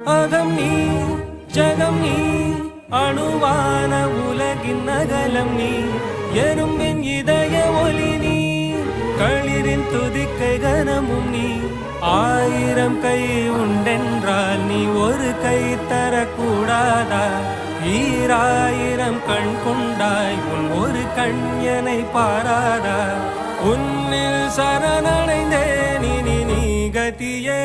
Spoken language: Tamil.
அகம் நீ ஜகம் நீ அணுவான உலகின் அகலம் நீ எறும்பின் இதய ஒளி நீ களிரின் துதிக்கை கனமும் நீ ஆயிரம் கை உண்டென்றால் நீ ஒரு கை தரக்கூடாதா ஈராயிரம் கண் கொண்டாய் உன் ஒரு கண்யனை பாராதா உன்னில் சரணடைந்தேன் இனி நீ கதியே